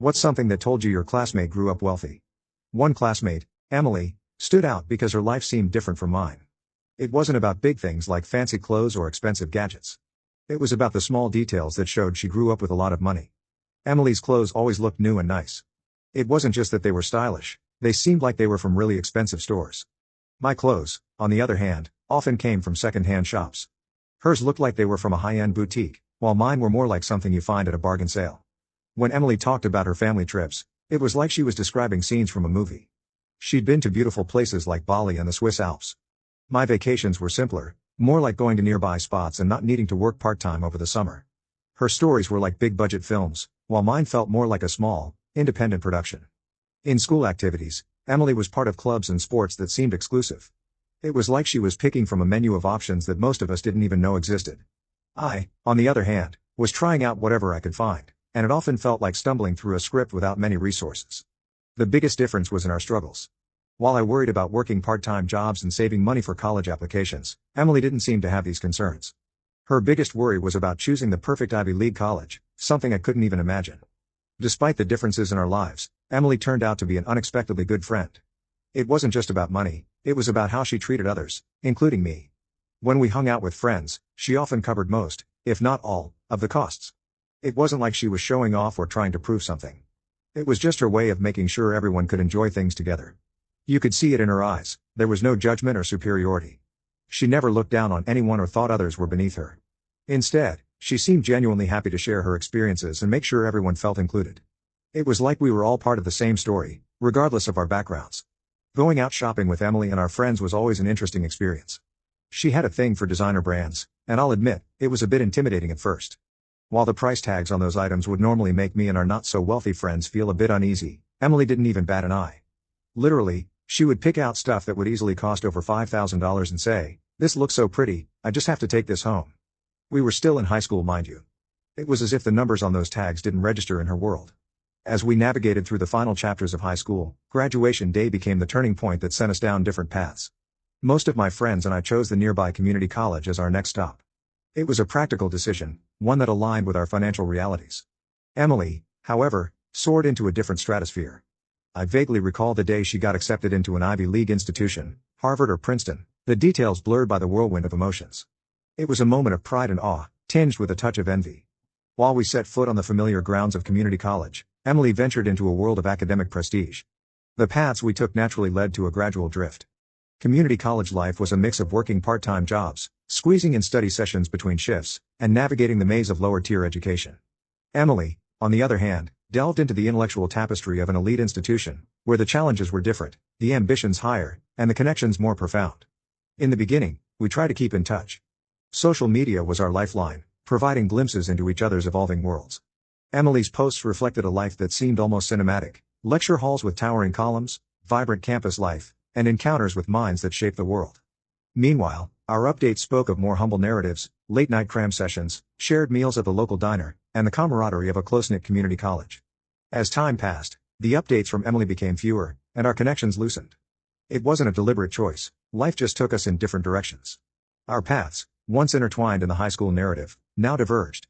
What's something that told you your classmate grew up wealthy? One classmate, Emily, stood out because her life seemed different from mine. It wasn't about big things like fancy clothes or expensive gadgets. It was about the small details that showed she grew up with a lot of money. Emily's clothes always looked new and nice. It wasn't just that they were stylish, they seemed like they were from really expensive stores. My clothes, on the other hand, often came from second-hand shops. Hers looked like they were from a high-end boutique, while mine were more like something you find at a bargain sale. When Emily talked about her family trips, it was like she was describing scenes from a movie. She'd been to beautiful places like Bali and the Swiss Alps. My vacations were simpler, more like going to nearby spots and not needing to work part-time over the summer. Her stories were like big-budget films, while mine felt more like a small, independent production. In school activities, Emily was part of clubs and sports that seemed exclusive. It was like she was picking from a menu of options that most of us didn't even know existed. I, on the other hand, was trying out whatever I could find, and it often felt like stumbling through a script without many resources. The biggest difference was in our struggles. While I worried about working part-time jobs and saving money for college applications, Emily didn't seem to have these concerns. Her biggest worry was about choosing the perfect Ivy League college, something I couldn't even imagine. Despite the differences in our lives, Emily turned out to be an unexpectedly good friend. It wasn't just about money, it was about how she treated others, including me. When we hung out with friends, she often covered most, if not all, of the costs. It wasn't like she was showing off or trying to prove something. It was just her way of making sure everyone could enjoy things together. You could see it in her eyes, there was no judgment or superiority. She never looked down on anyone or thought others were beneath her. Instead, she seemed genuinely happy to share her experiences and make sure everyone felt included. It was like we were all part of the same story, regardless of our backgrounds. Going out shopping with Emily and our friends was always an interesting experience. She had a thing for designer brands, and I'll admit, it was a bit intimidating at first. While the price tags on those items would normally make me and our not-so-wealthy friends feel a bit uneasy, Emily didn't even bat an eye. Literally, she would pick out stuff that would easily cost over $5,000 and say, "This looks so pretty, I just have to take this home." We were still in high school, mind you. It was as if the numbers on those tags didn't register in her world. As we navigated through the final chapters of high school, graduation day became the turning point that sent us down different paths. Most of my friends and I chose the nearby community college as our next stop. It was a practical decision, one that aligned with our financial realities. Emily, however, soared into a different stratosphere. I vaguely recall the day she got accepted into an Ivy League institution, Harvard or Princeton, the details blurred by the whirlwind of emotions. It was a moment of pride and awe, tinged with a touch of envy. While we set foot on the familiar grounds of community college, Emily ventured into a world of academic prestige. The paths we took naturally led to a gradual drift. Community college life was a mix of working part-time jobs, squeezing in study sessions between shifts, and navigating the maze of lower-tier education. Emily, on the other hand, delved into the intellectual tapestry of an elite institution, where the challenges were different, the ambitions higher, and the connections more profound. In the beginning, we tried to keep in touch. Social media was our lifeline, providing glimpses into each other's evolving worlds. Emily's posts reflected a life that seemed almost cinematic, lecture halls with towering columns, vibrant campus life, and encounters with minds that shape the world. Meanwhile, our updates spoke of more humble narratives, late-night cram sessions, shared meals at the local diner, and the camaraderie of a close-knit community college. As time passed, the updates from Emily became fewer, and our connections loosened. It wasn't a deliberate choice, life just took us in different directions. Our paths, once intertwined in the high school narrative, now diverged.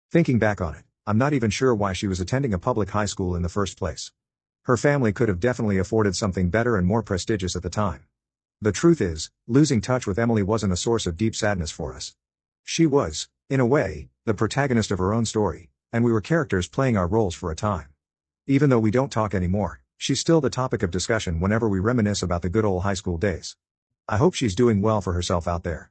Thinking back on it, I'm not even sure why she was attending a public high school in the first place. Her family could have definitely afforded something better and more prestigious at the time. The truth is, losing touch with Emily wasn't a source of deep sadness for us. She was, in a way, the protagonist of her own story, and we were characters playing our roles for a time. Even though we don't talk anymore, she's still the topic of discussion whenever we reminisce about the good old high school days. I hope she's doing well for herself out there.